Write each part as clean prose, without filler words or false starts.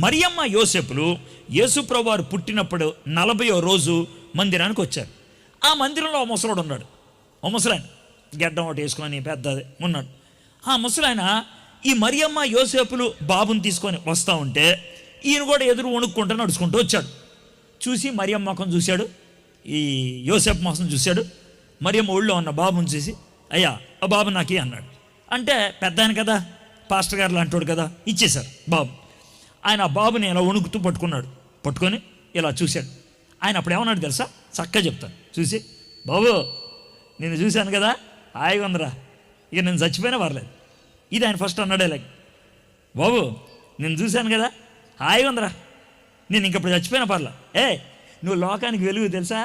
మరియమ్మ యోసేపులు యేసుప్రభు వారు పుట్టినప్పుడు 40వ రోజు మందిరానికి వచ్చారు. ఆ మందిరంలో ఆ ముసలోడు ఉన్నాడు. ఓ ముసలాయన గడ్డం ఒకటి వేసుకొని పెద్దది ఉన్నాడు. ఆ ముసలాయన ఈ మరియమ్మ యోసేపులు బాబుని తీసుకొని వస్తూ ఉంటే ఈయన కూడా ఎదురు వణుక్కుంటూ నడుచుకుంటూ వచ్చాడు. చూసి మరియమ్మ ముఖం చూశాడు, ఈ యోసేపు ముఖం చూశాడు. మరియమ్మ ఒళ్ళో ఉన్న బాబుని చూసి, అయ్యా ఆ బాబు నాకే అన్నాడు. అంటే పెద్ద ఆయన కదా, పాస్టర్ గారు లాంటోడు కదా, ఇచ్చేశారు బాబు. ఆయన ఆ బాబుని ఇలా వణుకుతూ పట్టుకొని ఇలా చూశాడు. ఆయన అప్పుడు ఏమన్నాడు తెలుసా? చక్కగా చెప్తాను. చూసి, బాబు నేను చూశాను కదా, హాయిగా ఉందిరా, ఇక నేను చచ్చిపోయినా పర్లేదు. ఇది ఆయన ఫస్ట్ అన్నాడే లైక్, బాబు నేను చూశాను కదా, హాయిగా ఉందిరా, నేను ఇంకప్పుడు చచ్చిపోయినా పర్లే. నువ్వు లోకానికి వెలుగు తెలుసా,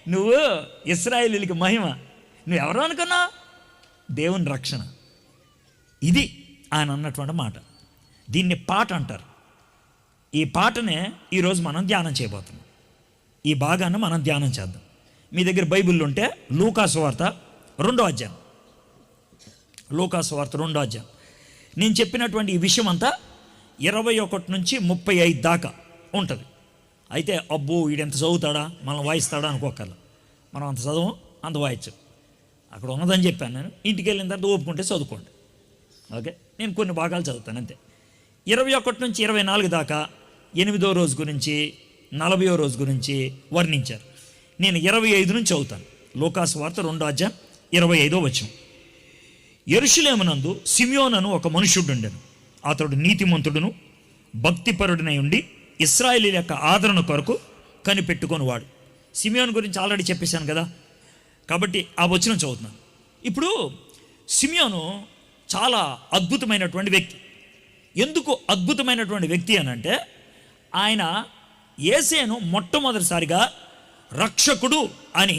నువ్వు ఇశ్రాయేలీయులకి మహిమ, నువ్వు ఎవరు అనుకున్నావు, దేవుని రక్షణ. ఇది ఆయన అన్నటువంటి మాట. దీన్ని పాట అంటారు. ఈ పాటనే ఈరోజు మనం ధ్యానం చేయబోతున్నాం. ఈ భాగాన్ని మనం ధ్యానం చేద్దాం. మీ దగ్గర బైబిల్ ఉంటే లూకాసు వార్త 2వ అధ్యాయం, లూకాసు వార్త 2వ అధ్యాయం. నేను చెప్పినటువంటి ఈ విషయం అంతా 21 నుంచి 35 దాకా ఉంటుంది. అయితే అబ్బో వీడెంత చదువుతాడా, మనం వాయిస్తాడా అనుకోకర్లా. మనం అంత చదవం, అంత వాయించం. అక్కడ ఉన్నదని చెప్పాను నేను. ఇంటికి వెళ్ళిన తర్వాత ఓపుకుంటే చదువుకోండి. ఓకే, నేను కొన్ని భాగాలు చదువుతాను అంతే. 21 నుంచి 24 దాకా 8వ రోజు గురించి 40వ రోజు గురించి వర్ణించారు. నేను 25 నుంచి చదువుతాను. లూకాసు వార్త 2వ అధ్యాయం 25వ వచనం. యెరూషలేమునందు సిమియోనను ఒక మనుష్యుడు ఉండెను. అతడు నీతిమంతుడును భక్తిపరుడునై ఉండి ఇశ్రాయేలీయుల యొక్క ఆదరణ కొరకు కనిపెట్టుకొనివాడు. సిమియోను గురించి ఆల్రెడీ చెప్పేశాను కదా, కాబట్టి ఆ వచనం చదువుతున్నాను. ఇప్పుడు సిమియోను చాలా అద్భుతమైనటువంటి వ్యక్తి. ఎందుకు అద్భుతమైనటువంటి వ్యక్తి అని అంటే, ఆయన యేసేను మొట్టమొదటిసారిగా రక్షకుడు అని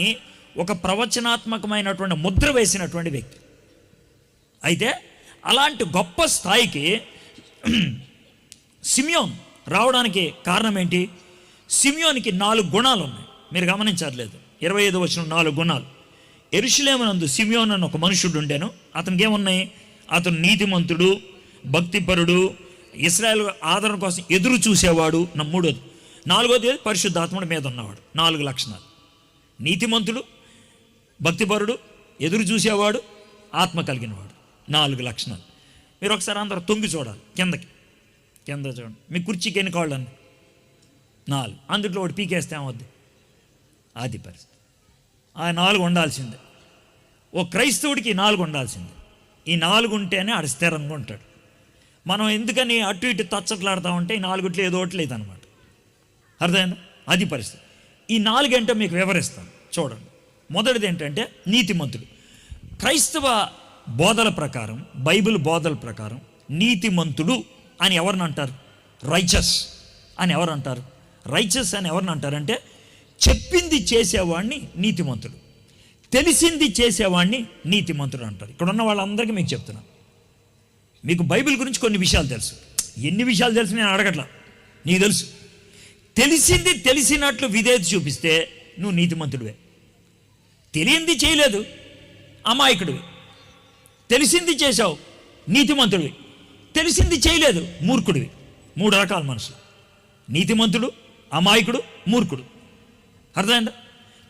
ఒక ప్రవచనాత్మకమైనటువంటి ముద్ర వేసినటువంటి వ్యక్తి. అయితే అలాంటి గొప్ప స్థాయికి సిమియోన్ రావడానికి కారణం ఏంటి? సిమియోనికి 4 గుణాలు ఉన్నాయి. మీరు గమనించట్లేదు. 25వ వచనం 4 గుణాలు. యెరూషలేమునందు సిమియోన్ అని ఒక మనుషుడు ఉండెను. అతనికి ఏమున్నాయి? అతను నీతిమంతుడు, భక్తిపరుడు, ఇశ్రాయేలు ఆదరణ కోసం ఎదురు చూసేవాడు. 3వది. 4వది పరిశుద్ధాత్ముడి మీద ఉన్నవాడు. 4 లక్షణాలు. నీతిమంతుడు, భక్తిపరుడు, ఎదురు చూసేవాడు, ఆత్మ కలిగినవాడు. 4 లక్షణాలు. మీరు ఒకసారి అందరూ తొంగి చూడాలి కింద చూడండి. మీ కుర్చీకి ఎన్ని కాళ్ళు అండి? 4. అందుట్లో ఒకటి పీకేస్తే ఏమవుద్ది? అది పరిస్థితి. ఆ 4 ఉండాల్సిందే. ఓ క్రైస్తవుడికి 4 ఉండాల్సిందే. ఈ 4 ఉంటేనే ఆడ స్థిరంగా ఉంటాడు. మనం ఎందుకని అటు ఇటు తచ్చట్లాడుతూ ఉంటే ఈ 4 ఏదో ఒకటి లేదనమాట. అర్థమైందా? అది పరిస్థితి. ఈ 4 ఏంటో మీకు వివరిస్తాను, చూడండి. మొదటిది ఏంటంటే నీతిమంతుడు. క్రైస్తవ బోధల ప్రకారం, బైబిల్ బోధల ప్రకారం నీతిమంతుడు అని ఎవరిని అంటారు? రైచస్ అని ఎవరు అంటారు? రైచస్ అని ఎవరిని అంటారంటే, చెప్పింది చేసేవాడిని నీతిమంతుడు, తెలిసింది చేసేవాడిని నీతిమంతుడు అంటారు. ఇక్కడ ఉన్న వాళ్ళందరికీ మీకు చెప్తున్నాను. మీకు బైబిల్ గురించి కొన్ని విషయాలు తెలుసు. ఎన్ని విషయాలు తెలుసు నేను అడగట్లా, నీకు తెలుసు. తెలిసింది తెలిసినట్లు విధేయత చూపిస్తే నువ్వు నీతిమంతుడివే. తెలియంది చేయలేదు, అమాయకుడివి. తెలిసింది చేశావు, నీతిమంతుడివి. తెలిసింది చేయలేదు, మూర్ఖుడివి. 3 రకాల మనుషులు: నీతిమంతుడు, అమాయకుడు, మూర్ఖుడు. అర్థమైందా?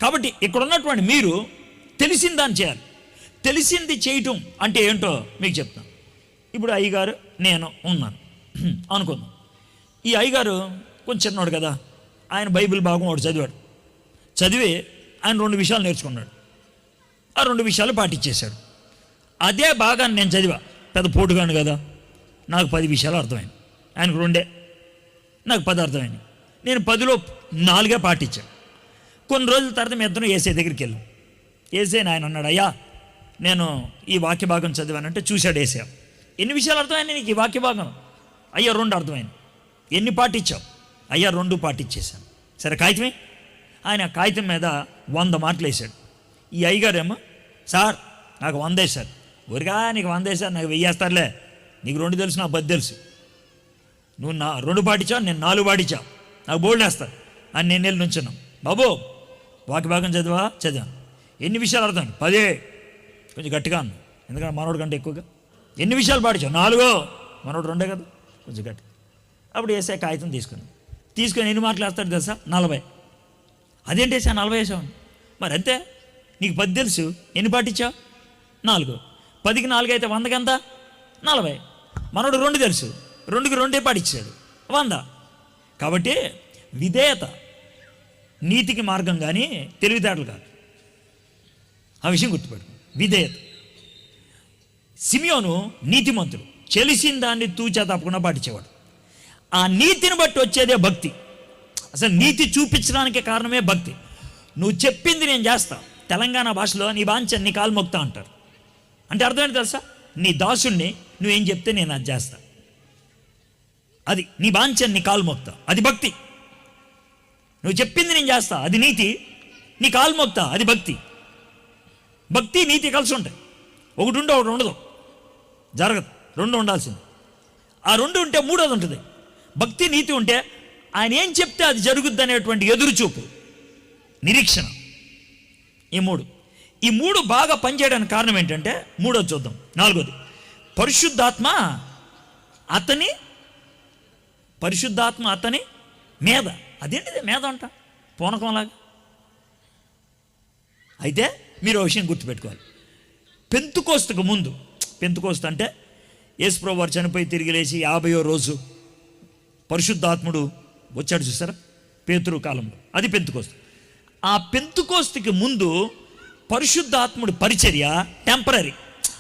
కాబట్టి ఇక్కడ ఉన్నటువంటి మీరు తెలిసిన దాన్ని చేయాలి. తెలిసింది చేయటం అంటే ఏంటో మీకు చెప్తాను. ఇప్పుడు అయ్యగారు నేను ఉన్నాను అనుకుందాం. ఈ అయ్యగారు కొంచెం చిన్నవాడు కదా, ఆయన బైబిల్ భాగం వాడు చదివి ఆయన 2 విషయాలు నేర్చుకున్నాడు. ఆ 2 విషయాలు పాటించేశాడు. అదే భాగాన్ని నేను చదివా, పెద్ద పోటుగాను కదా, నాకు 10 విషయాలు అర్థమైంది. ఆయనకు 2, నాకు 10 అర్థమైంది. నేను 10లో 4 పాటించాను. కొన్ని రోజుల తర్వాత మీ ఇద్దరం ఏసే దగ్గరికి వెళ్ళాం. ఏసైని ఆయన అన్నాడు, అయ్యా నేను ఈ వాక్య భాగం చదివానంటే చూశాడు ఏసే. ఎన్ని విషయాలు అర్థమైనాయి నీకు ఈ వాక్య భాగం? అయ్యా 2 అర్థమైంది. ఎన్ని పాటించావు? అయ్యా 2 పాటించేశాను. సరే కాగితమే. ఆయన కాగితం మీద 100 మార్కులు వేశాడు. ఈ అయ్యగారేమో, సార్ నాకు 100 వేశారు. ఊరిగా నీకు 100 వేశారు, నాకు 1000 వేస్తారులే, నీకు 2 తెలుసు, నాకు 10 తెలుసు. నువ్వు 2 పాటించావు, నేను 4 పాటించావు, నాకు బోల్డ్ వేస్తాను అని నేను వెళ్ళి నుంచున్నాను. బాబు వాక్య భాగం చదివాను. ఎన్ని విషయాలు అర్థం? 10. కొంచెం గట్టిగా అన్నాను, ఎందుకంటే మనోడు కంటే ఎక్కువగా. ఎన్ని విషయాలు పాటించావు? 4. మనోడు 2 కదా, కొంచెం గట్టి. అప్పుడు వేసే కాగితం తీసుకొని ఎన్ని మార్కులు వేస్తాడు తెలుసా? 40. అదేంటి వేసా 40 వేసావు? మరి అంతే, నీకు 10 తెలుసు, ఎన్ని పాటించావు? 4. 10కి 4 అయితే 100కి ఎంత? 40. మనోడు 2 తెలుసు, 2కి 2 పాటించాడు, 100. కాబట్టి విధేయత నీతికి మార్గం కానీ తెలివితేటలు కాదు. ఆ విషయం గుర్తుపెట్టు. విధేయత. సిమియోను నీతిమంతుడు, చెలిసిన దాన్ని తూచా తప్పకుండా పాటించేవాడు. ఆ నీతిని బట్టి వచ్చేదే భక్తి. అసలు నీతి చూపించడానికే కారణమే భక్తి. నువ్వు చెప్పింది నేను చేస్తా. తెలంగాణ భాషలో నీ బాంచ నీ కాలు మొక్తా అంటారు. అంటే అర్థమేంటి తెలుసా? నీ దాసుణ్ణి నువ్వేం చెప్తే నేను అది చేస్తా. అది నీ బాంచ నీ కాలు మొక్తా, అది భక్తి. నువ్వు చెప్పింది నేను చేస్తా, అది నీతి. నీ కాలు మొక్తా, అది భక్తి. భక్తి నీతి కలిసి ఉంటాయి. ఒకటి ఉంటే ఒకటి ఉండదు, జరగదు. 2 ఉండాల్సింది. ఆ 2 ఉంటే 3వది ఉంటుంది. భక్తి నీతి ఉంటే ఆయన ఏం చెప్తే అది జరుగుద్ది అనేటువంటి ఎదురుచూపు, నిరీక్షణ. ఈ మూడు బాగా పనిచేయడానికి కారణం ఏంటంటే, 3వది చూద్దాం. 4వది, పరిశుద్ధాత్మ అతని మీద. అదేంటిది మీద అంట? పూనకంలాగా. అయితే మీరు ఒక విషయం గుర్తుపెట్టుకోవాలి. పెంతుకోస్తుకు ముందు, పెంతుకోస్తు అంటే యేసుప్రభువు వారు చనిపోయి తిరిగి లేచి 50వ రోజు పరిశుద్ధాత్ముడు వచ్చాడు చూసారా, పేతురు కాలంలో. అది పెంతుకోస్తు. ఆ పెంతుకోస్తుకి ముందు పరిశుద్ధాత్ముడు పరిచర్య టెంపరీ.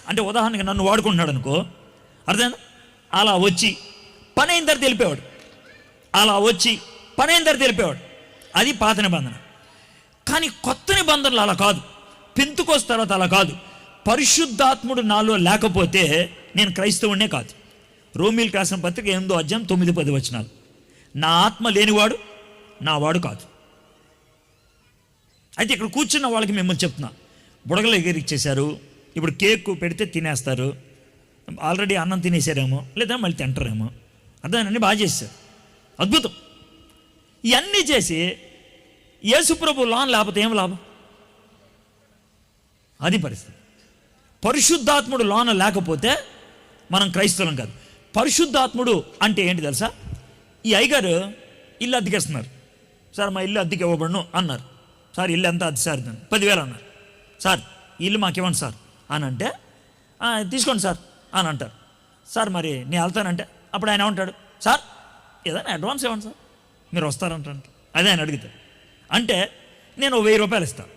అంటే ఉదాహరణకి నన్ను వాడుకుంటున్నాడు అనుకో, అర్థమైందా? అలా వచ్చి పని అయిన తర్వాత తెలిపేవాడు. అది పాత నిబంధన. కానీ కొత్త నిబంధనలు అలా కాదు. పెంతుకోస్తు తర్వాత అలా కాదు. పరిశుద్ధాత్ముడు నాలో లేకపోతే నేను క్రైస్తవునే కాదు. రోమీయులకు రాసిన పత్రిక 8వ అధ్యాయం 9-10 వచనాలు. నా ఆత్మ లేనివాడు నా వాడు కాదు. అయితే ఇక్కడ కూర్చున్న వాళ్ళకి మిమ్మల్ని చెప్తున్నా, బుడగలు ఎగిరిచ్చేశారు, ఇప్పుడు కేక్ పెడితే తినేస్తారు. ఆల్రెడీ అన్నం తినేసారేమో, లేదా మళ్ళీ తింటారేమో. అర్థమైందండి? బాగా చేశారు, అద్భుతం. ఇవన్నీ చేసి యేసుప్రభు లోన్ లేకపోతే ఏం లాభం? అది పరిస్థితి. పరిశుద్ధాత్ముడు లోన లేకపోతే మనం క్రైస్తవులం కాదు. పరిశుద్ధాత్ముడు అంటే ఏంటి తెలుసా? ఈ అయ్యగారు ఇల్లు అద్దెకేస్తున్నారు. సార్ మా ఇల్లు అద్దెకి ఇవ్వబడును అన్నారు. సార్ ఇల్లు ఎంత అద్దె సార్? 10,000 అన్నారు. సార్ ఇల్లు మాకు ఇవ్వండి సార్ అని అంటే, తీసుకోండి సార్ అని అంటారు. సార్ మరి నేను వెళ్తానంటే అప్పుడు ఆయన ఏమంటాడు? సార్ ఏదైనా అడ్వాన్స్ ఇవ్వండి సార్, మీరు వస్తారంటారు. అదే ఆయన అడుగుతారు. అంటే నేను 1000 రూపాయలు ఇస్తాను.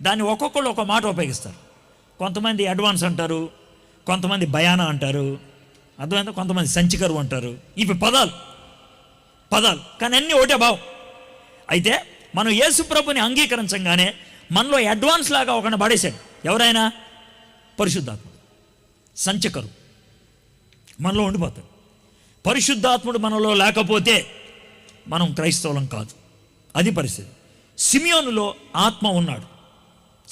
దాన్ని ఒక్కొక్కళ్ళు ఒక మాట ఉపయోగిస్తారు. కొంతమంది అడ్వాన్స్ అంటారు, కొంతమంది బయానా అంటారు, అర్థమైందా? కొంతమంది సంచికరు అంటారు. ఇవి పదాలు కానీ అన్నీ ఒకటే భావం. అయితే మనం యేసు ప్రభుని అంగీకరించగానే మనలో అడ్వాన్స్ లాగా ఒకరిని పడేశాడు. ఎవరైనా? పరిశుద్ధాత్ముడు. సంచికరు మనలో ఉండిపోతాడు. పరిశుద్ధాత్ముడు మనలో లేకపోతే మనం క్రైస్తవులం కాదు. అది పరిస్థితి. సిమియోనులో ఆత్మ ఉన్నాడు.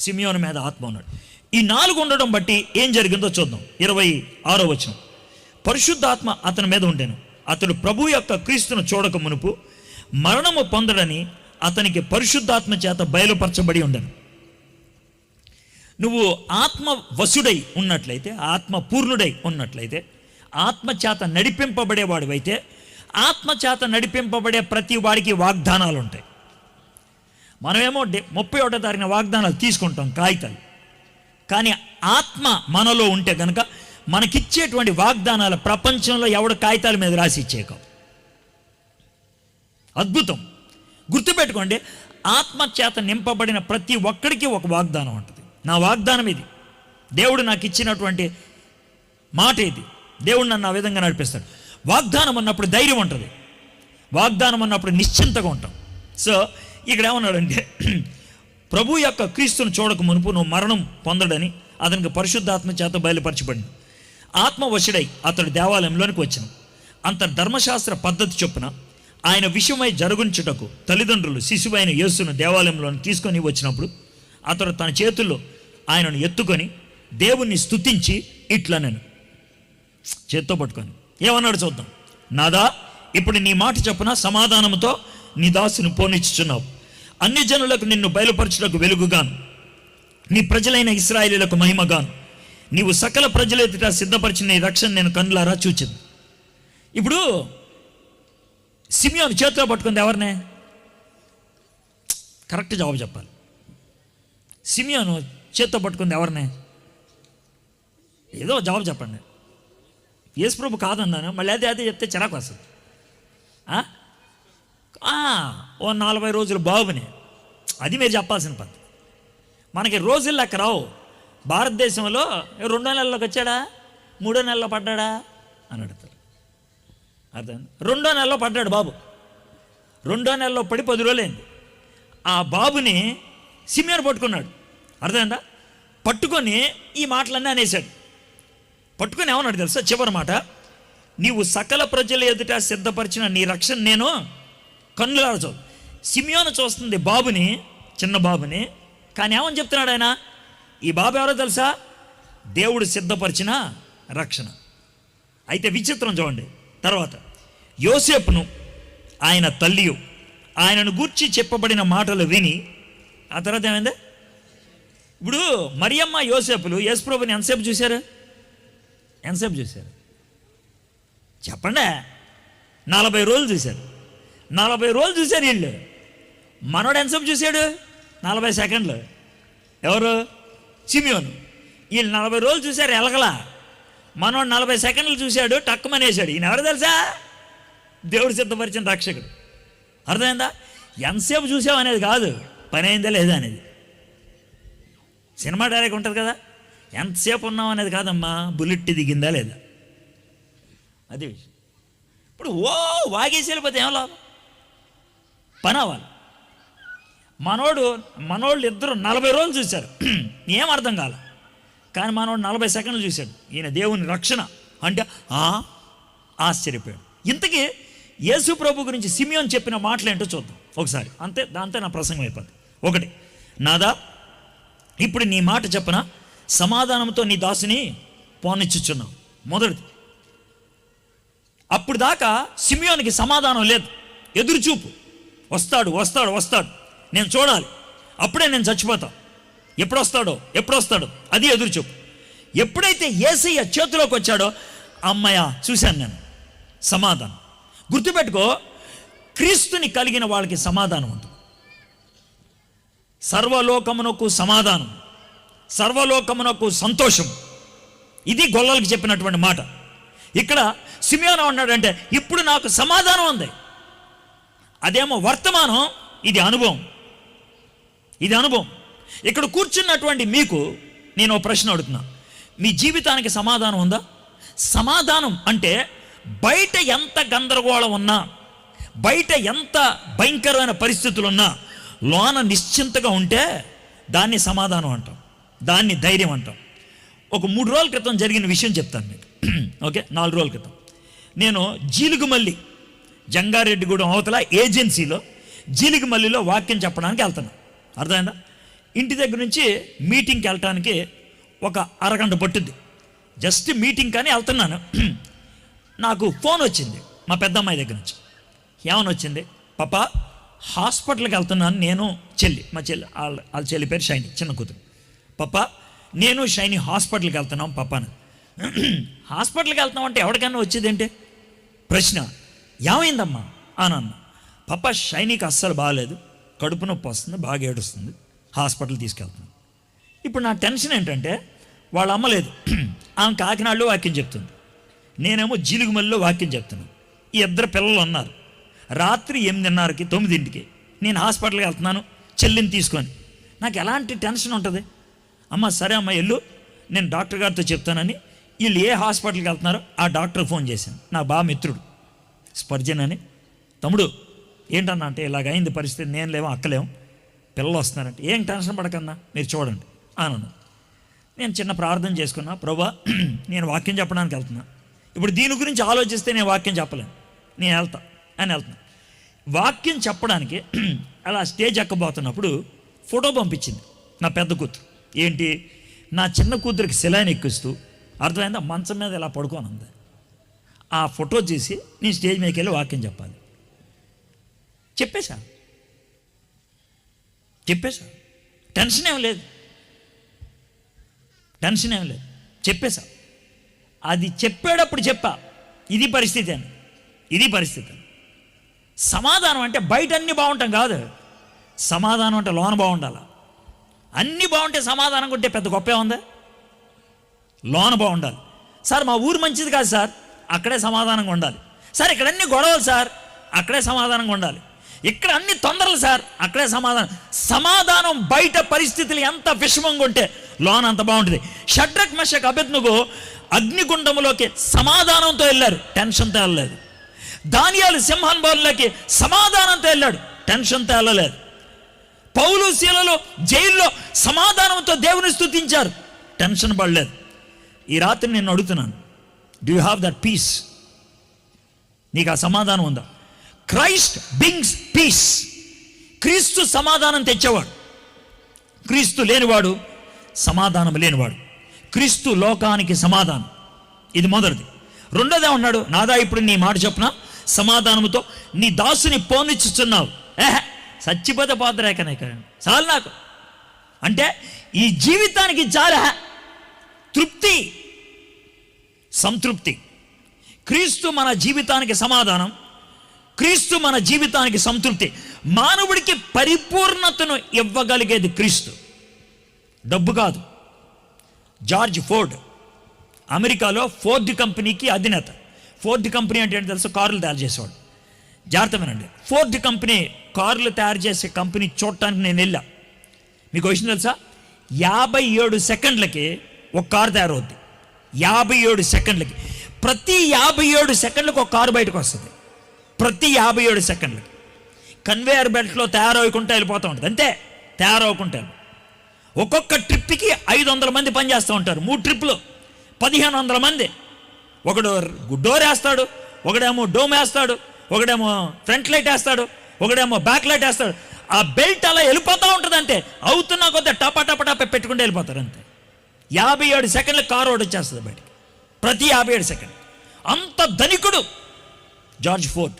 సిమియోను మీద ఆత్మ ఉన్నాడు. ఈ 4 ఉండడం బట్టి ఏం జరిగిందో చూద్దాం. 26వ వచనం. పరిశుద్ధాత్మ అతని మీద ఉండెను. అతడు ప్రభు యొక్క క్రీస్తును చూడక మునుపు మరణము పొందడని అతనికి పరిశుద్ధాత్మ చేత బయలుపరచబడి ఉండను. నువ్వు ఆత్మ వశుడై ఉన్నట్లయితే, ఆత్మ పూర్ణుడై ఉన్నట్లయితే, ఆత్మ చేత నడిపింపబడేవాడు అయితే, ఆత్మ చేత నడిపింపబడే ప్రతి వాడికి వాగ్దానాలు ఉంటాయి. మనమేమో 31వ తారీఖున వాగ్దానాలు తీసుకుంటాం, కాగితాలు. కానీ ఆత్మ మనలో ఉంటే కనుక మనకిచ్చేటువంటి వాగ్దానాల ప్రపంచంలో ఎవడు కాగితాల మీద రాసి ఇచ్చేయక. అద్భుతం. గుర్తుపెట్టుకోండి, ఆత్మ చేత నింపబడిన ప్రతి ఒక్కడికి ఒక వాగ్దానం ఉంటుంది. నా వాగ్దానం ఇది, దేవుడు నాకు ఇచ్చినటువంటి మాట ఇది, దేవుడు నన్ను ఆ విధంగా నడిపిస్తాడు. వాగ్దానం అన్నప్పుడు ధైర్యం ఉంటుంది, వాగ్దానం అన్నప్పుడు నిశ్చింతగా ఉంటాం. సో ఇక్కడ ఏమన్నాడంటే, ప్రభు యొక్క క్రీస్తును చూడక మునుపు నువ్వు మరణం పొందడని అతనికి పరిశుద్ధాత్మ చేత బయలుపరచబడింది. ఆత్మవశుడై అతడు దేవాలయంలోనికి వచ్చాను. అంత ధర్మశాస్త్ర పద్ధతి చొప్పున ఆయన విషయమై జరుగుంచుటకు తల్లిదండ్రులు శిశువైన యేసును దేవాలయంలోని తీసుకొని వచ్చినప్పుడు అతడు తన చేతుల్లో ఆయనను ఎత్తుకొని దేవుణ్ణి స్తుతించి ఇట్లా నేను చేత్తో పట్టుకొని ఏమన్నాడు చూద్దాం. నాదా, ఇప్పుడు నీ మాట చొప్పున సమాధానంతో నీ దాసుని పోనిచ్చుచున్నావు. అన్ని జనులకు నిన్ను బయలుపరచుటకు వెలుగుగాను, నీ ప్రజలైన ఇశ్రాయేలీయులకు మహిమగాను, నీవు సకల ప్రజల ఎదుట సిద్ధపరిచిన నీ రక్షణ నేను కన్నులారా చూచింది. ఇప్పుడు సిమియోను చేతిలో పట్టుకుంది ఎవరినే? కరెక్ట్ జవాబు చెప్పాలి. సిమియోను చేతితో పట్టుకుంది ఎవరినే? ఏదో జవాబు చెప్పండి. యేసుప్రభు కాదన్నాను, మళ్ళీ అదే చెప్తే చిరాకు వస్తుంది. ఓ 40 రోజులు బాబుని, అది మీరు చెప్పాల్సిన పద్ధతి. మనకి రోజులు లెక్క రావు. భారతదేశంలో 2 నెలల్లోకి వచ్చాడా, 3 నెలల్లో పడ్డాడా అని అడుగుతారు. అర్థం? 2వ నెలలో పడ్డాడు బాబు. 2వ నెలలో పడి 10 రోజులైంది. ఆ బాబుని సిమియోను పట్టుకున్నాడు. అర్థమైందా? పట్టుకొని ఈ మాటలన్నీ అనేసాడు. పట్టుకొని ఏమన్నాడు తెలుసా? చివరి మాట, నీవు సకల ప్రజల ఎదుట సిద్ధపరిచిన నీ రక్షణ నేను కన్నులారా చూడు. సిమియోను చూస్తుంది బాబుని, చిన్న బాబుని. కానీ ఏమని చెప్తున్నాడు ఆయన? ఈ బాబు ఎవరో తెలుసా? దేవుడు సిద్ధపరిచిన రక్షణ. అయితే విచిత్రం చూడండి. తర్వాత యోసేపును ఆయన తల్లియు ఆయనను గూర్చి చెప్పబడిన మాటలు విని, ఆ తర్వాత ఏమైంది? ఇప్పుడు మరియమ్మ యోసేపులు యేసుప్రభుని ఎంతసేపు చూశారు? చెప్పండి. 40 రోజులు చూశారు. 40 రోజులు చూశారు వీళ్ళు. మనోడు ఎంతసేపు చూశాడు? 40 సెకండ్లు. ఎవరు? సిమియోను. వీళ్ళు 40 రోజులు చూశారు ఎలగలా. మనోడు 40 సెకండ్లు చూశాడు, టక్కుమనేసాడు. ఈయన ఎవరు తెలుసా? దేవుడు సిద్ధపరిచిన రక్షకుడు. అర్థమైందా? ఎంతసేపు చూసావు అనేది కాదు, పని అయిందా లేదా అనేది. సినిమా డైరెక్ట్ ఉంటుంది కదా, ఎంతసేపు ఉన్నాం అనేది కాదమ్మా, బుల్లెట్ దిగిందా లేదా, అదే విషయం. ఇప్పుడు వాగేసి వెళ్ళిపోతే ఏం లాభం? పని అవ్వాలి. మనోళ్ళు ఇద్దరు 40 రోజులు చూశారు, ఏం అర్థం కాల. కానీ మనోడు 40 సెకండ్లు చూశాడు. ఈయన దేవుని రక్షణ అంటే ఆశ్చర్యపోయాడు. ఇంతకీ యేసు ప్రభు గురించి సిమియోను చెప్పిన మాటలు ఏంటో చూద్దాం ఒకసారి. అంతే, దాంతో నా ప్రసంగం అయిపోద్ది. 1, నాదా ఇప్పుడు నీ మాట చెప్పన, సమాధానంతో నీ దాసుని పోనిచ్చుచున్నావు. మొదటిది. అప్పుడు దాకా సిమియోనికి సమాధానం లేదు, ఎదురుచూపు. వస్తాడు, నేను చూడాలి, అప్పుడే నేను చచ్చిపోతా. ఎప్పుడొస్తాడో అది ఎదురుచూపు. ఎప్పుడైతే యేసయ్య చేతిలోకి వచ్చాడో, అమ్మయ్య చూశాను నేను, సమాధానం. గుర్తుపెట్టుకో, క్రీస్తుని కలిగిన వాళ్ళకి సమాధానం ఉంటుంది. సర్వలోకమునకు సమాధానం, సర్వలోకమునకు సంతోషం. ఇది గొల్లలకి చెప్పినటువంటి మాట. ఇక్కడ సిమియోను అన్నాడంటే ఇప్పుడు నాకు సమాధానం ఉంది. అదేమో వర్తమానం, ఇది అనుభవం. ఇక్కడ కూర్చున్నటువంటి మీకు నేను ఒక ప్రశ్న అడుగుతున్నా. మీ జీవితానికి సమాధానం ఉందా? సమాధానం అంటే బయట ఎంత గందరగోళం ఉన్నా, బయట ఎంత భయంకరమైన పరిస్థితులు ఉన్నా, లోన నిశ్చింతగా ఉంటే దాన్ని సమాధానం అంటాం, దాన్ని ధైర్యం అంటాం. ఒక 3 రోజుల క్రితం జరిగిన విషయం చెప్తాను మీకు. ఓకే, 4 రోజుల క్రితం నేను జీలుగుమల్లి, జంగారెడ్డిగూడెం అవతల ఏజెన్సీలో జీలుగుమల్లిలో వాక్యం చెప్పడానికి వెళ్తున్నాను. అర్థమైందా? ఇంటి దగ్గర నుంచి మీటింగ్కి వెళ్ళటానికి ఒక అరగంట పట్టుద్ది. జస్ట్ మీటింగ్ కానీ వెళ్తున్నాను. నాకు ఫోన్ వచ్చింది మా పెద్దమ్మాయి దగ్గర నుంచి. ఏమని వచ్చింది? పాపా హాస్పిటల్కి వెళ్తున్నాను, నేను మా చెల్లి, వాళ్ళ చెల్లి పేరు షైని, చిన్న కూతురు. పాపా నేను షైని హాస్పిటల్కి వెళ్తున్నాం పాపాను. హాస్పిటల్కి వెళ్తున్నాం అంటే ఎవరికైనా వచ్చేది ఏంటి ప్రశ్న. ఏమైందమ్మా అని అన్న. పాపా షైనీకి అస్సలు బాగాలేదు, కడుపు నొప్పి వస్తుంది, బాగా ఏడుస్తుంది, హాస్పిటల్ తీసుకెళ్తున్నాను. ఇప్పుడు నా టెన్షన్ ఏంటంటే వాళ్ళ అమ్మ లేదు, ఆమె కాకినాడలో వాక్యం చెప్తుంది, నేనేమో జీలుగుమల్లిలో వాక్యం చెప్తున్నాను. ఈ 2 పిల్లలు ఉన్నారు. రాత్రి 8:30కి 9ంటికి నేను హాస్పిటల్కి వెళ్తున్నాను చెల్లిని తీసుకొని. నాకు ఎలాంటి టెన్షన్ ఉంటుంది? అమ్మ సరే అమ్మ వెళ్ళు, నేను డాక్టర్ గారితో చెప్తానని. వీళ్ళు ఏ హాస్పిటల్కి వెళ్తున్నారో ఆ డాక్టర్ ఫోన్ చేశాను, నా బాగా మిత్రుడు స్పర్జన్ అని. తమ్ముడు ఏంటన్నా అంటే ఇలాగైంది పరిస్థితి, నేను లేవు అక్కలేము, పిల్లలు వస్తున్నారంటే. ఏం టెన్షన్ పడకన్నా, మీరు చూడండి అన్నాను. నేను చిన్న ప్రార్థన చేసుకున్నా, ప్రభా నేను వాక్యం చెప్పడానికి వెళ్తున్నా, ఇప్పుడు దీని గురించి ఆలోచిస్తే నేను వాక్యం చెప్పలేను, నేను వెళ్తున్నా. వాక్యం చెప్పడానికి అలా స్టేజ్ ఎక్కబోతున్నప్పుడు ఫోటో పంపించింది నా పెద్ద కూతురు. ఏంటి? నా చిన్న కూతురికి సెలైన్ ఎక్కిస్తూ, అర్థమైందా, మంచం మీద ఇలా పడుకోనుంది. ఆ ఫోటో చూసి నేను స్టేజ్ మీదకి వెళ్ళి వాక్యం చెప్పాలి. చెప్పేశా. టెన్షన్ ఏం లేదు, చెప్పేశా. అది చెప్పేటప్పుడు చెప్పా, ఇది పరిస్థితి అని. సమాధానం అంటే బయట అన్నీ బాగుంటాం కాదు, సమాధానం అంటే లోన బాగుండాలి. అన్నీ బాగుంటే సమాధానం ఉంటే పెద్ద గొప్పే ఉందా? లోన బాగుండాలి. సార్ మా ఊరు మంచిది కాదు సార్, అక్కడే సమాధానంగా ఉండాలి. సార్ ఇక్కడ అన్ని గొడవలు సార్, అక్కడే సమాధానంగా ఉండాలి. ఇక్కడ అన్ని తొందరలు సార్, అక్కడే సమాధానం బయట పరిస్థితులు ఎంత విషమంగా ఉంటే లోన అంత బాగుంటుంది. షడ్రక్ మెషక్ అబేద్నెగో అగ్నిగుండంలోకి సమాధానంతో వెళ్ళారు, టెన్షన్తో వెళ్ళలేదు. దానియేలు సింహాసనంలోకి సమాధానంతో వెళ్ళాడు, టెన్షన్తో వెళ్ళలేదు. పౌలు శీలలో జైల్లో సమాధానంతో దేవుని స్తుతించారు, టెన్షన్ పడలేదు. ఈ రాత్రి నేను అడుగుతున్నాను, do you have that peace? నీకు ఆ సమాధానం ఉందా? Christ brings peace. క్రీస్తు సమాధానం తెచ్చేవాడు. క్రీస్తు లేనివాడు సమాధానం లేనివాడు. క్రీస్తు లోకానికి సమాధానం. ఇది మొదటిది. రెండోదే ఉన్నాడు, నాదా ఇప్పుడు నీ మాట చొప్పున సమాధానంతో నీ దాసుని పోనిచ్చుచున్నావు. చచ్చిపోతే పోతరేకనే చాలు నాకు అంటే ఈ జీవితానికి చాలా తృప్తి, సంతృప్తి. క్రీస్తు మన జీవితానికి సమాధానం, క్రీస్తు మన జీవితానికి సంతృప్తి. మానవుడికి పరిపూర్ణతను ఇవ్వగలిగేది క్రీస్తు, డబ్బు కాదు. జార్జ్ ఫోర్డ్ అమెరికాలో ఫోర్డ్ కంపెనీకి అధినేత. ఫోర్డ్ కంపెనీ అంటే ఏంటి తెలుసు? కార్లు తయారు చేసేవాడు. జాగ్రత్తమేనండి, ఫోర్డ్ కంపెనీ కార్లు తయారు చేసే కంపెనీ చూడటానికి నేను వెళ్ళా. మీకు విషయం తెలుసా? 57 సెకండ్లకి ఒక కారు తయారవుద్ది. 57 సెకండ్లకి. ప్రతి 57 సెకండ్లకు ఒక కారు బయటకు వస్తుంది. ప్రతి 57 సెకండ్లకి కన్వేయర్ బెల్ట్లో తయారవుకుంటూ వెళ్ళిపోతూ ఉంటుంది. అంతే, తయారవుకుంటారు. ఒక్కొక్క ట్రిప్కి 500 మంది పనిచేస్తూ ఉంటారు. 3 ట్రిప్పులు 1500 మంది. ఒకడు డోర్ వేస్తాడు, ఒకడేమో డోమ్ వేస్తాడు, ఒకడేమో ఫ్రంట్ లైట్ వేస్తాడు, ఒకడేమో బ్యాక్ లైట్ వేస్తాడు. ఆ బెల్ట్ అలా వెళ్ళిపోతూ ఉంటుంది. అంతే, అవుతున్నా కొద్దిగా టపా టపా టపా పెట్టుకుంటూ వెళ్ళిపోతారు. అంతే, 57 సెకండ్ల కారు ఒకటి వచ్చేస్తుంది బయటికి. ప్రతి 57 సెకండ్. అంత ధనికుడు జార్జ్ ఫోర్డ్.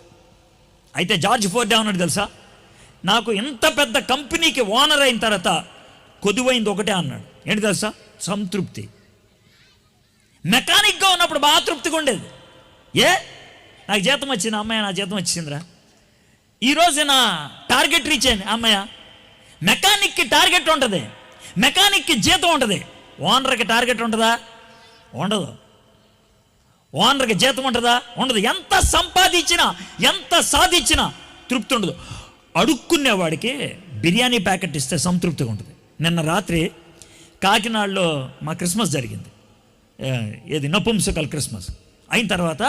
అయితే జార్జ్ ఫోర్డ్ ఏమన్నాడు తెలుసా? నాకు ఇంత పెద్ద కంపెనీకి ఓనర్ అయిన తర్వాత కొదువైంది ఒకటే అన్నాడు. ఏంటి తెలుసా? సంతృప్తి. మెకానిక్గా ఉన్నప్పుడు బాగా తృప్తిగా ఉండేది. నాకు జీతం వచ్చింది, అమ్మాయి నా జీతం వచ్చిందిరా, ఈరోజు నా టార్గెట్ రీచ్ అయింది, అమ్మాయ. మెకానిక్కి టార్గెట్ ఉంటుంది, మెకానిక్కి జీతం ఉంటుంది. ఓనర్కి టార్గెట్ ఉంటుందా? ఉండదు. ఓనర్కి జీతం ఉంటుందా? ఉండదు. ఎంత సంపాదించినా, ఎంత సాధించినా తృప్తి ఉండదు. అడుక్కునేవాడికి బిర్యానీ ప్యాకెట్ ఇస్తే సంతృప్తిగా ఉంటుంది. నిన్న రాత్రి కాకినాడలో మా క్రిస్మస్ జరిగింది. ఏది నపుంసకల్ క్రిస్మస్ అయిన తర్వాత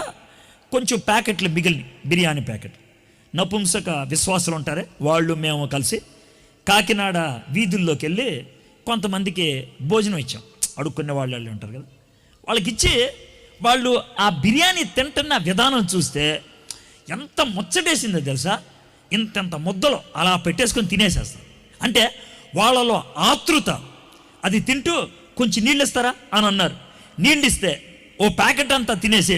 కొంచెం ప్యాకెట్లు మిగిలిన బిర్యానీ ప్యాకెట్. నపుంసక విశ్వాసులు ఉంటారే, వాళ్ళు మేము కలిసి కాకినాడ వీధుల్లోకి వెళ్ళి కొంతమందికి భోజనం ఇచ్చాం. అడుక్కునే వాళ్ళు ఉంటారు కదా, వాళ్ళకి ఇచ్చి వాళ్ళు ఆ బిర్యానీ తింటున్న విధానం చూస్తే ఎంత ముచ్చటేసిందో తెలుసా? ఇంత ముద్దలో అలా పెట్టేసుకొని తినేసేస్తారు. అంటే వాళ్ళలో ఆతృత. అది తింటూ కొంచెం నీళ్ళు ఇస్తారా అని అన్నారు. నీళ్ళు ఇస్తే ఓ ప్యాకెట్ అంతా తినేసి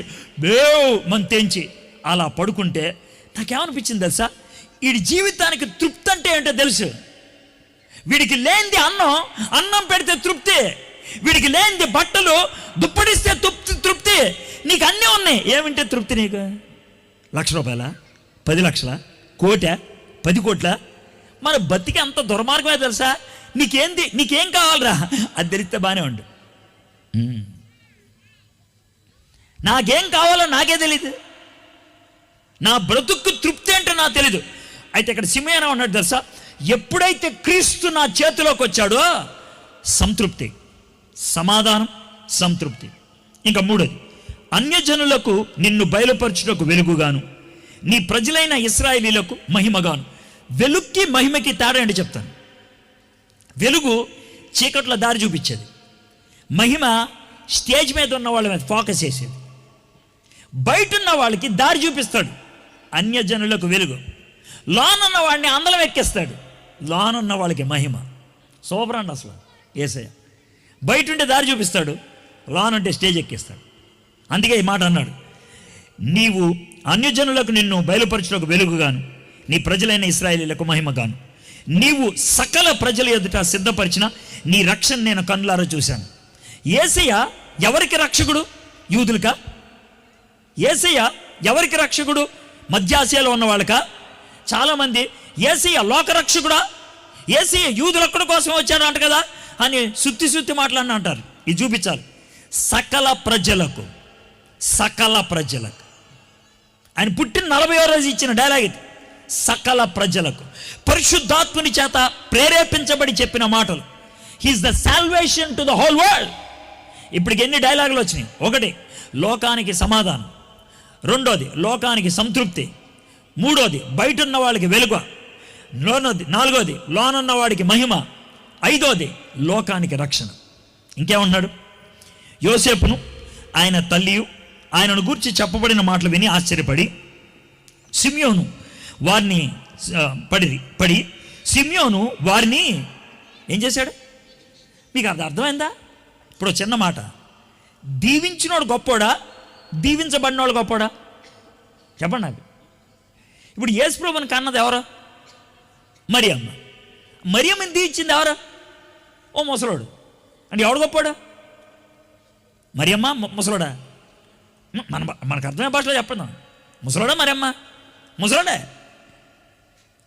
మన తెంచి అలా పడుకుంటే నాకేమనిపించింది తెలుసా? వీడి జీవితానికి తృప్తి అంటే ఏంటో తెలుసు. వీడికి లేనిది అన్నం పెడితే తృప్తి. వీడికి లేనిది బట్టలు దుప్పడిస్తే తృప్తి. నీకు అన్నీ ఉన్నాయి, ఏమింటే తృప్తి? నీకు 1,00,000 రూపాయల, 10 లక్షల, 1 కోటి, 10 కోట్ల? మన బతికి అంత దుర్మార్గమే తెలుసా? నీకేం కావాలరా అది తెలిస్తే బాగానే ఉండు. నాకేం కావాలో నాకే తెలీదు. నా బ్రతుక్కు తృప్తి అంటే నాకు తెలీదు. అయితే ఇక్కడ సిమియోను ఉన్నాడు తెలుసా? ఎప్పుడైతే క్రీస్తు నా చేతిలోకి వచ్చాడో సంతృప్తి, సమాధానం, సంతృప్తి. ఇంకా మూడోది, అన్యజనులకు నిన్ను బయలుపరచుటకు వెలుగుగాను, నీ ప్రజలైన ఇశ్రాయేలీలకు మహిమగాను. వెలుగుకి మహిమకి తేడా అంటే చెప్తాను. వెలుగు చీకట్లో దారి చూపించేది, మహిమ స్టేజ్ మీద ఉన్న వాళ్ళ మీద ఫోకస్ చేసేది. బయట ఉన్న వాళ్ళకి దారి చూపిస్తాడు, అన్యజనులకు వెలుగు. లోనున్న వాడిని అందలం ఎక్కిస్తాడు, లోనున్న వాళ్ళకి మహిమ. సూపర్ అండి అసలు యేసయ్య. బయట ఉంటే దారి చూపిస్తాడు, లోనుంటే స్టేజ్ ఎక్కిస్తాడు. అందుకే ఈ మాట అన్నాడు, నీవు అన్యజనులకు నిన్ను బయలుపరచుటకు వెలుగుగాను, నీ ప్రజలైన ఇశ్రాయేలీలకు మహిమగాను. నీవు సకల ప్రజల ఎదుట సిద్ధపరిచిన నీ రక్షణ నేను కన్నులారా చూశాను. యేసయ్య ఎవరికి రక్షకుడు? యూదులకా? యేసయ్య ఎవరికి రక్షకుడు? మధ్య ఆసియాలో ఉన్న వాళ్ళకా? చాలామంది యేసయ్య లోకరక్షకుడా, యేసయ్య యూదులొక్కడి కోసం వచ్చాడు అంట కదా అని సుత్తి మాట్లాడిన అంటారు. ఇది చూపించాలి. సకల ప్రజలకు ఆయన పుట్టిన 40వ రోజు ఇచ్చిన డైలాగ్ ఇది. సకల ప్రజలకు పరిశుద్ధాత్ముని చేత ప్రేరేపించబడి చెప్పిన మాటలు. He's the salvation to the whole world. ఇప్పటికి ఎన్ని డైలాగులు వచ్చినాయి? 1, లోకానికి సమాధానం. 2, లోకానికి సంతృప్తి. 3, బయట ఉన్న వాళ్ళకి వెలుగు. 4, లోనున్న వాడికి మహిమ. 5, లోకానికి రక్షణ. ఇంకేమన్నాడు? యోసేపును ఆయన తల్లియు ఆయనను గూర్చి చెప్పబడిన మాటలు విని ఆశ్చర్యపడి సిమ్యోను వారిని పడి సిమ్యోను వారిని ఏం చేశాడు? మీకు అది అర్థమైందా? ఇప్పుడు చిన్న మాట, దీవించినోడు గొప్పోడా, దీవించబడినోడు గొప్పోడా? చెప్పండి నాకు. ఇప్పుడు యేసుప్రభుని కన్నది ఎవరు? మరియమ్మని దీవించింది ఎవరు? ఓ ముసలోడు. అంటే ఎవడు గొప్పోడా? మరియమ్మ ముసలోడా? మనకు అర్థమయ్యే భాషలో చెప్పండి. ముసలోడా మరియమ్మ? ముసలోడే.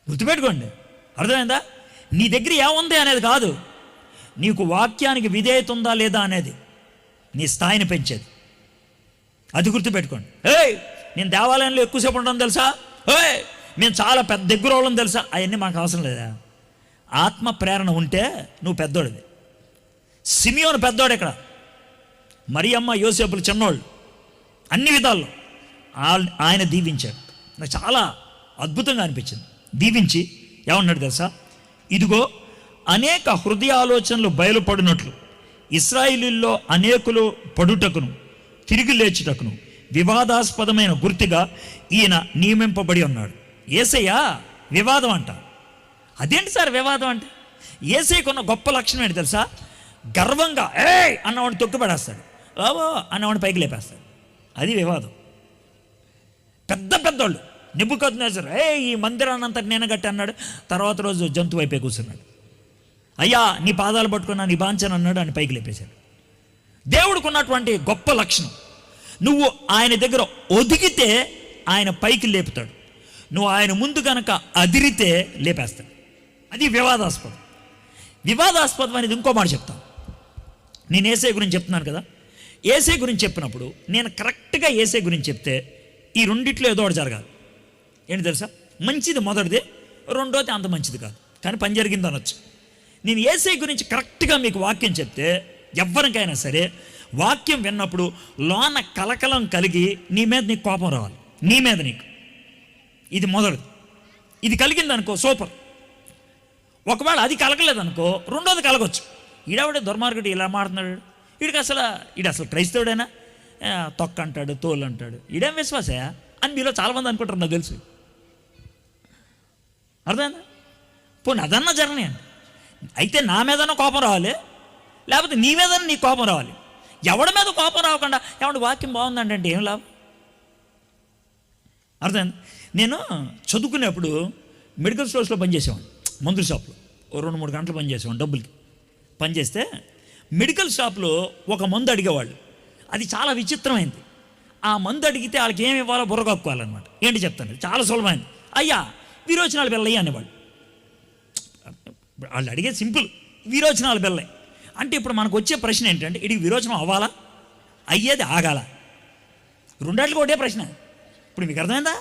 గుర్తుపెట్టుకోండి. అర్థమైందా? నీ దగ్గర ఏముంది అనేది కాదు, నీకు వాక్యానికి విధేయత ఉందా లేదా అనేది నీ స్థాయిని పెంచేది. అది గుర్తుపెట్టుకోండి. నేను దేవాలయంలో ఎక్కువసేపు ఉండడం తెలుసా, మేము చాలా పెద్ద దగ్గర వాళ్ళని తెలుసా, అవన్నీ మాకు అవసరం లేదా. ఆత్మ ప్రేరణ ఉంటే నువ్వు పెద్దోడివి. సిమియోను పెద్దోడు ఇక్కడ, మరియమ్మ యోసేపులు చిన్నోళ్ళు. అన్ని విధాల్లో ఆయన దీవించాడు. నాకు చాలా అద్భుతంగా అనిపించింది. దీవించి ఏమన్నాడు తెలుసా? ఇదిగో అనేక హృదయ ఆలోచనలు బయలుపడినట్లు ఇశ్రాయేలీల్లో అనేకులు పడుటకును తిరిగి లేచుటకును వివాదాస్పదమైన గుర్తుగా ఈయన నియమింపబడి ఉన్నాడు. యేసయ్య వివాదం అంట. అదేంటి సార్ వివాదం అంటే? యేసయ్యకున్న గొప్ప లక్షణం ఏంటి తెలుసా? గర్వంగా అన్నవాడిని తొక్కిపడేస్తాడు, అన్నవాడిని పైకి లేపేస్తాడు. అది వివాదం. పెద్దోళ్ళు నెబుకద్నెజర్ ఈ మందిరాన్ని అంతా నేను కట్టి అన్నాడు. తర్వాత రోజు జంతువు అయిపోయి కూర్చున్నాడు. అయ్యా నీ పాదాలు పట్టుకున్నా నీ బాంచను అన్నాడు, అని పైకి లేపేశాడు. దేవుడికి ఉన్నటువంటి గొప్ప లక్షణం, నువ్వు ఆయన దగ్గర ఒదిగితే ఆయన పైకి లేపుతాడు, నువ్వు ఆయన ముందు కనుక అదిరితే లేపేస్తాడు. అది వివాదాస్పదం. వివాదాస్పదం అనేది ఇంకో మాట చెప్తాను. నేను యేసయ్య గురించి చెప్తున్నాను కదా, యేసయ్య గురించి చెప్పినప్పుడు నేను కరెక్ట్గా యేసయ్య గురించి చెప్తే ఈ రెండిట్లో ఏదో ఒకటి జరగాలి. ఏంటి తెలుసా? మంచిది మొదటిది, రెండోది అంత మంచిది కాదు, కానీ పని జరిగింది అనొచ్చు. నేను యేసయ్య గురించి కరెక్ట్గా మీకు వాక్యం చెప్తే ఎవరికైనా సరే వాక్యం విన్నప్పుడు లోన కలకలం కలిగి నీ మీద నీకు కోపం రావాలి, నీ మీద నీకు. ఇది మొదటిది. ఇది కలిగిందనుకో సూపర్. ఒకవేళ అది కలగలేదనుకో రెండోది కలగొచ్చు. ఈడవిడే దుర్మార్గుడు ఇలా మాడుతున్నాడు, ఈడు అసలు క్రైస్తవుడైనా తొక్క అంటాడు, తోలు అంటాడు, ఈడేం విశ్వాసయా అని మీలో చాలామంది అనుకుంటారు, నాకు తెలుసు. అర్థమైందా? పోనీ అదన్నా జరగని అండి. అయితే నా మీదన్నా కోపం రావాలి, లేకపోతే నీ మీదన్నా నీ కోపం రావాలి. ఎవడి మీద కోపం రాకుండా ఎవడి వాక్యం బాగుందండి అంటే ఏం లాభం? అర్థమైంది? నేను చదువుకునేప్పుడు మెడికల్ స్టోర్స్లో పనిచేసేవాడిని, మందుల షాప్లో 2-3 గంటలు పనిచేసేవాడిని డబ్బులకి. పనిచేస్తే మెడికల్ షాప్లో ఒక మందు అడిగేవాళ్ళు. అది చాలా విచిత్రమైంది. ఆ మందు అడిగితే వాళ్ళకి ఏమి ఇవ్వాలో బుర్రకప్పుకోవాలన్నమాట. ఏంటి చెప్తాను, చాలా సులభమైంది. అయ్యా విరోచనాలు బెల్లయ్య అనేవాళ్ళు. వాళ్ళు అడిగేది సింపుల్, విరోచనాలు బెల్లయ్య అంటే ఇప్పుడు మనకు వచ్చే ప్రశ్న ఏంటంటే, ఇది విరోచనం అవ్వాలా, అయ్యేది ఆగాల? రెండాటికి ఒకటే ప్రశ్న. ఇప్పుడు మీకు అర్థమైందా?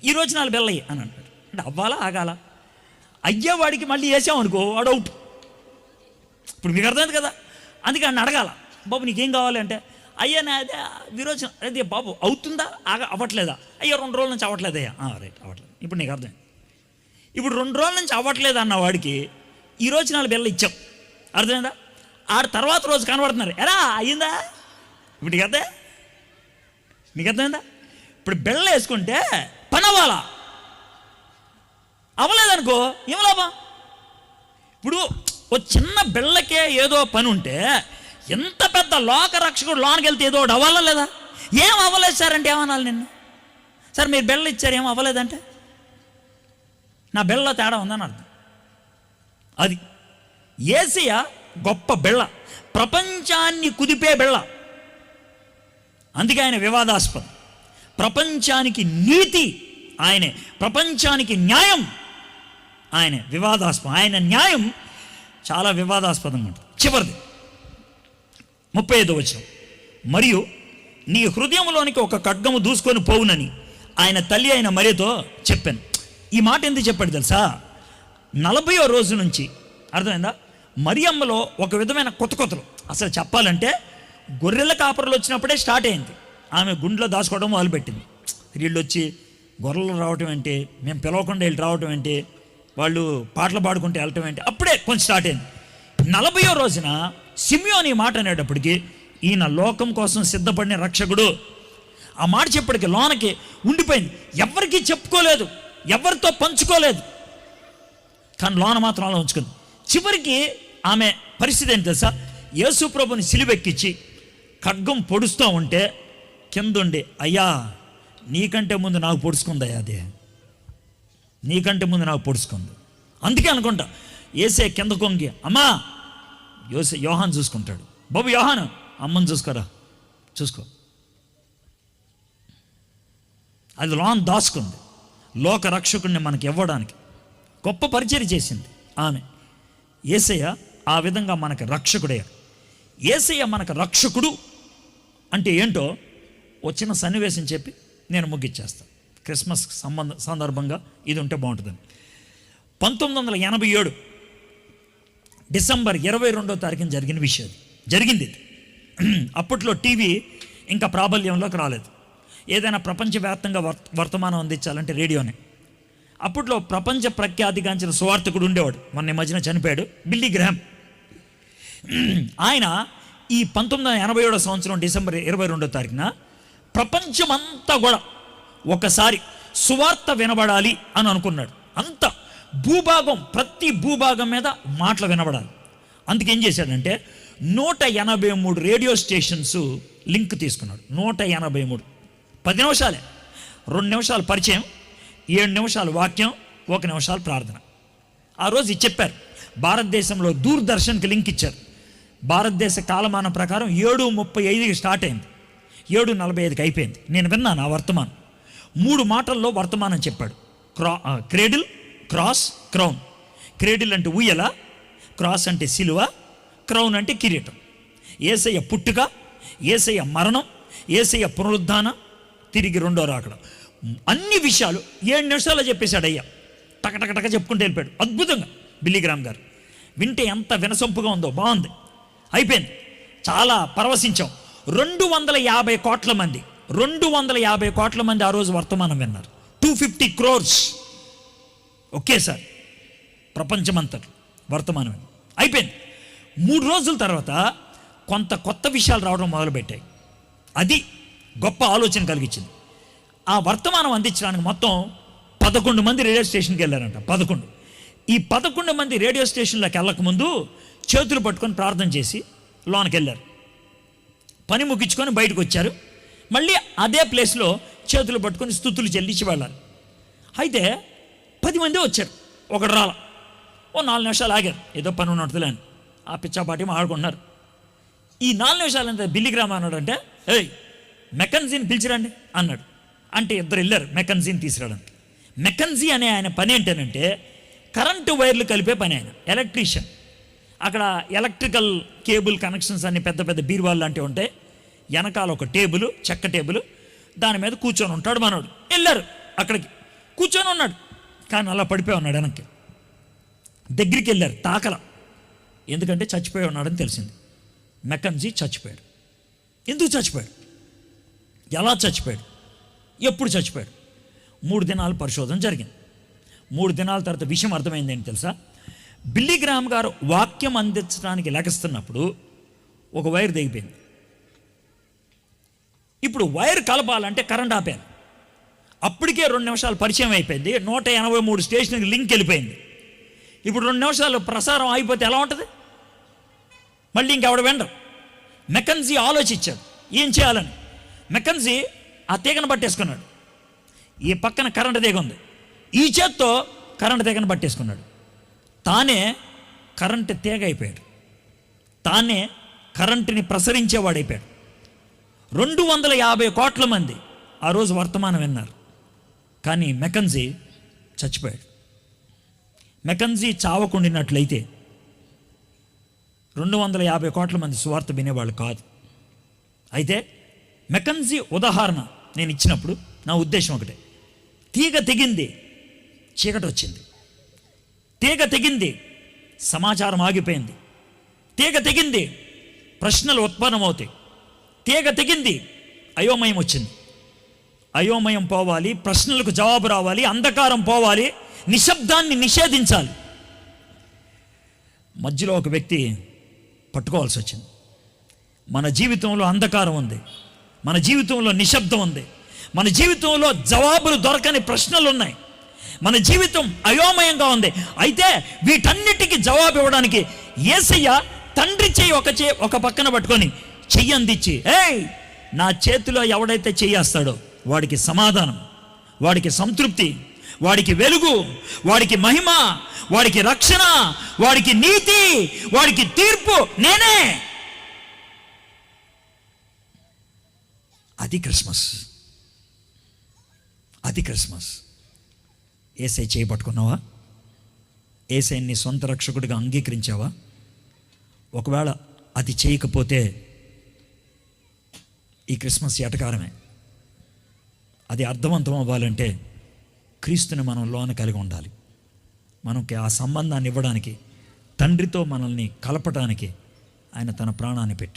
విరోచనాలు బెల్లయ్య అని అంటాడు అంటే అవ్వాలా ఆగాల? అయ్యేవాడికి మళ్ళీ వేసామనుకో వాడు అవుట్. ఇప్పుడు మీకు అర్థమైంది కదా. అందుకే ఆయన అడగాల, బాబు నీకేం కావాలి అంటే, అయ్యా నా అదే విరోచన, అదే బాబు అవుతుందా అవ్వట్లేదా? అయ్యా 2 రోజుల నుంచి అవ్వట్లేదయ్యా. రైట్, అవ్వట్లేదు. ఇప్పుడు నీకు అర్థమైంది. ఇప్పుడు 2 రోజుల నుంచి అవ్వట్లేదు అన్న వాడికి విరోచనాలు బెల్ల ఇచ్చాం. అర్థమైందా? తర్వాత రోజు కనబడుతున్నారు, ఎరా అయ్యిందా? ఇప్పుడు మీకు అర్థమైందా? ఇప్పుడు బెల్ల వేసుకుంటే పని అవ్వాలా? అవ్వలేదనుకో ఏం లాభం? ఇప్పుడు ఓ చిన్న బెల్లకే ఏదో పని ఉంటే ఎంత పెద్ద లోకరక్షకుడు లోనికి వెళ్తే ఏదో ఒకటి అవ్వాలా లేదా? ఏం అవ్వలేదు సార్ అంటే ఏమనాలి నిన్ను? సార్ మీరు బెల్ల ఇచ్చారు ఏం అవ్వలేదంటే నా బెల్ల తేడా ఉందని అర్థం. అది యేసయ్య గొప్ప బెల్ల, ప్రపంచాన్ని కుదిపే బెల్ల. అందుకే ఆయన వివాదాస్పదం. ప్రపంచానికి నీతి ఆయనే. ప్రపంచానికి న్యాయం ఆయనే. వివాదాస్పదం. ఆయన న్యాయం చాలా వివాదాస్పదంగా ఉంటుంది. చివరిది 35వ వచనం. మరియు నీ హృదయంలోనికి ఒక ఖడ్గము దూసుకొని పోవునని ఆయన తల్లి అయిన మరియతో చెప్పాను. ఈ మాట ఎందుకు చెప్పాడు తెలుసా? 40వ రోజు నుంచి, అర్థమైందా, మరియమ్మలో ఒక విధమైన కొత్తలు. అసలు చెప్పాలంటే గొర్రెల కాపరులు వచ్చినప్పుడే స్టార్ట్ అయింది. ఆమె గుండెలో దాచుకోవడం మొదలుపెట్టింది. వీళ్ళు వచ్చి గొర్రెలు రావటం ఏంటి, మేము పిలవకుండా వెళ్ళి రావటం ఏంటి, వాళ్ళు పాటలు పాడుకుంటూ వెళ్ళటం ఏంటి, అప్పుడే కొంచెం స్టార్ట్ అయింది. 40వ రోజున సిమియోని మాట అనేటప్పటికి ఈయన లోకం కోసం సిద్ధపడిన రక్షకుడు. ఆ మాట చెప్పటికి లోనకి ఉండిపోయింది. ఎవరికి చెప్పుకోలేదు, ఎవరితో పంచుకోలేదు, కానీ లోన మాత్రం అలా ఉంచుకుంది. చివరికి ఆమె పరిస్థితి ఏంటి తెలుసా? యేసు ప్రభుని సిలువెక్కించి ఖడ్గం పొడుస్తూ ఉంటే కిందుండి, అయ్యా నీకంటే ముందు నాకు పొడుచుకుందయ్యా, అదే నీకంటే ముందు నాకు పొడుచుకుంది. అందుకే అనుకుంటా ఏసే కింద కొంగి, అమ్మా యోహాన్ చూసుకుంటాడు, బాబు యోహాను అమ్మని చూసుకోరా, చూసుకో. అది లోన్ దాచుకుంది. లోక రక్షకుడిని మనకి ఇవ్వడానికి గొప్ప పరిచయం చేసింది ఆమె. యేసయ్య ఆ విధంగా మనకి రక్షకుడే. యేసయ్య మనకు రక్షకుడు అంటే ఏంటో ఓ చిన్న సన్నివేశం చెప్పి నేను ముగిచ్చేస్తాను. క్రిస్మస్ సందర్భంగా ఇది ఉంటే బాగుంటుందని. 1987 డిసెంబర్ 22వ తారీఖున జరిగిన విషయం జరిగింది. అప్పట్లో టీవీ ఇంకా ప్రాబల్యంలోకి రాలేదు. ఏదైనా ప్రపంచవ్యాప్తంగా వర్తమానం అందించాలంటే రేడియోనే. అప్పట్లో ప్రపంచ ప్రఖ్యాతిగాంచిన సువార్థకుడు ఉండేవాడు, మొన్న మధ్యన చనిపోయాడు, బిల్లీ గ్రామ్. ఆయన ఈ 1987 సంవత్సరం డిసెంబర్ 22వ తారీఖున ప్రపంచమంతా కూడా ఒకసారి సువార్త వినబడాలి అని అనుకున్నాడు. అంత భూభాగం, ప్రతి భూభాగం మీద మాటలు వినబడాలి. అందుకేం చేశాడంటే 183 రేడియో స్టేషన్స్ లింక్ తీసుకున్నాడు. 183, 10 నిమిషాలే, 2 నిమిషాలు పరిచయం, 7 నిమిషాలు వాక్యం, 1 నిమిషాలు ప్రార్థన. ఆ రోజు చెప్పారు. భారతదేశంలో దూరదర్శన్కి లింక్ ఇచ్చారు. భారతదేశ కాలమానం ప్రకారం 7:35కి స్టార్ట్ అయింది, 7:45కి అయిపోయింది. నేను విన్నాను ఆ వర్తమానం. 3 మాటల్లో వర్తమానం చెప్పాడు. Cradle, cross, crown. క్రేడిల్ అంటే ఉయ్యల, క్రాస్ అంటే సిలువ, క్రౌన్ అంటే కిరీటం. యేసయ్య పుట్టుక, యేసయ్య మరణం, యేసయ్య పునరుద్ధానం, తిరిగి రెండో రాకడ, అన్ని విషయాలు 7 నిమిషాల్లో చెప్పేశాడు. అయ్యా టకటకటక చెప్పుకుంటూ వెళ్ళిపోయాడు. అద్భుతంగా బిల్లీ గ్రామ్ గారు. వింటే ఎంత వినసొంపుగా ఉందో, బాగుంది, అయిపోయింది, చాలా పరవశించాం. 250 కోట్ల మంది, 250 కోట్ల మంది ఆ రోజు వర్తమానం విన్నారు. 250 crores ఒకేసారి ప్రపంచమంతా వర్తమానం అయిపోయింది. 3 రోజుల తర్వాత కొంత కొత్త విషయాలు రావడం మొదలుపెట్టాయి. అది గొప్ప ఆలోచన కలిగించింది. ఆ వర్తమానం అందించడానికి మొత్తం 11 మంది రేడియో స్టేషన్కి వెళ్ళారంట. 11. ఈ 11 మంది రేడియో స్టేషన్లోకి వెళ్ళకముందు చేతులు పట్టుకొని ప్రార్థన చేసి లోనికి వెళ్ళారు. పని ముగించుకొని బయటకు వచ్చారు. మళ్ళీ అదే ప్లేస్లో చేతులు పట్టుకొని స్తుతులు చెల్లించి వెళ్ళాలి. అయితే 10 మంది వచ్చారు, ఒకడు రాల. ఓ 4 నిమిషాలు ఆగారు, ఏదో పని ఉన్నట్టులే అని ఆ పిచ్చాపాటి ఆడుకున్నారు. ఈ 4 నిమిషాలు అంతా బిల్లీ గ్రామ్ అన్నాడంటే, ఏయ్ మెకన్జీని పిలిచిరండి అన్నాడు. అంటే 2 వెళ్ళారు మెకన్జీని తీసుకురావడానికి. మెకన్జీ అనే ఆయన పని ఏంటంటే కరెంటు వైర్లు కలిపే పని. ఆయన ఎలక్ట్రీషియన్. అక్కడ ఎలక్ట్రికల్ కేబుల్ కనెక్షన్స్ అన్ని పెద్ద పెద్ద బీరువాళ్ళు లాంటివి ఉంటాయి. వెనకాల ఒక టేబుల్, చెక్క టేబుల్, దాని మీద కూర్చొని ఉంటాడు మనోడు. వెళ్ళారు అక్కడికి, కూర్చొని ఉన్నాడు, కానీ అలా పడిపోయి ఉన్నాడు. వెనక్కి దగ్గరికి వెళ్ళారు, తాకల, ఎందుకంటే చచ్చిపోయి ఉన్నాడని తెలిసింది. మెకన్జీ చచ్చిపోయాడు. ఎందుకు చచ్చిపోయాడు, ఎలా చచ్చిపోయాడు, ఎప్పుడు చచ్చిపోయాడు? 3 దినాలు పరిశోధన జరిగింది. 3 దినాల తర్వాత విషయం అర్థమైంది ఏంటి తెలుసా? బిల్లీ గ్రామ్ గారు వాక్యం అందించడానికి లెగస్తున్నప్పుడు ఒక వైర్ దిగిపోయింది. ఇప్పుడు వైర్ కలపాలంటే కరెంట్ ఆపేయాలి. అప్పటికే 2 నిమిషాలు పరిచయం అయిపోయింది. 183 స్టేషన్కి లింక్ వెళ్ళిపోయింది. ఇప్పుడు 2 నిమిషాలు ప్రసారం అయిపోతే ఎలా ఉంటుంది? మళ్ళీ ఇంకెవడ వెండరు. మెకన్జీ ఆలోచించాడు ఏం చేయాలని. మెకన్జీ ఆ తీగను పట్టేసుకున్నాడు. ఈ పక్కన కరెంటు తీగ ఉంది, ఈ చేత్తో కరెంటు తీగను పట్టేసుకున్నాడు. తానే కరెంటు తీగ అయిపోయాడు, తానే కరెంటుని ప్రసరించేవాడైపోయాడు. 250 కోట్ల మంది ఆ రోజు వర్తమానం విన్నారు. కానీ మెకంజీ చచ్చిపోయాడు. మెకంజీ చావకుండినట్లయితే 250 కోట్ల మంది సువార్త వినేవాళ్ళు కాదు. అయితే మెకంజీ ఉదాహరణ నేను ఇచ్చినప్పుడు నా ఉద్దేశం ఒకటే, తీగ తెగింది, చీకటి వచ్చింది. తీగ తెగింది, సమాచారం ఆగిపోయింది. తీగ తెగింది, ప్రశ్నలు ఉత్పన్నమవుతాయి. తీగ తెగింది, అయోమయం వచ్చింది. అయోమయం పోవాలి, ప్రశ్నలకు జవాబు రావాలి, అంధకారం పోవాలి, నిశ్శబ్దాన్ని నిషేధించాలి. మధ్యలో ఒక వ్యక్తి పట్టుకోవాల్సి వచ్చింది. మన జీవితంలో అంధకారం ఉంది, మన జీవితంలో నిశ్శబ్దం ఉంది, మన జీవితంలో జవాబులు దొరకని ప్రశ్నలు ఉన్నాయి, మన జీవితం అయోమయంగా ఉంది. అయితే వీటన్నిటికీ జవాబు ఇవ్వడానికి యేసయ్య తండ్రి చెయ్యి ఒక పక్కన పట్టుకొని చెయ్యి అందించి, ఏయ్ నా చేతిలో ఎవడైతే చెయ్యేస్తాడో వాడికి సమాధానం, వాడికి సంతృప్తి, వాడికి వెలుగు, వాడికి మహిమ, వాడికి రక్షణ, వాడికి నీతి, వాడికి తీర్పు నేనే. అది క్రిస్మస్, అది క్రిస్మస్. యేసై చేయి పట్టుకున్నావా? యేసై నీ సొంత రక్షకుడిగా అంగీకరించావా? ఒకవేళ అది చేయకపోతే ఈ క్రిస్మస్ ఎటకారమే. అది అర్థవంతం అవ్వాలంటే క్రీస్తుని మనం లోన కలిగి ఉండాలి. మనకి ఆ సంబంధాన్ని ఇవ్వడానికి, తండ్రితో మనల్ని కలపటానికి ఆయన తన ప్రాణాన్ని పెట్టాడు.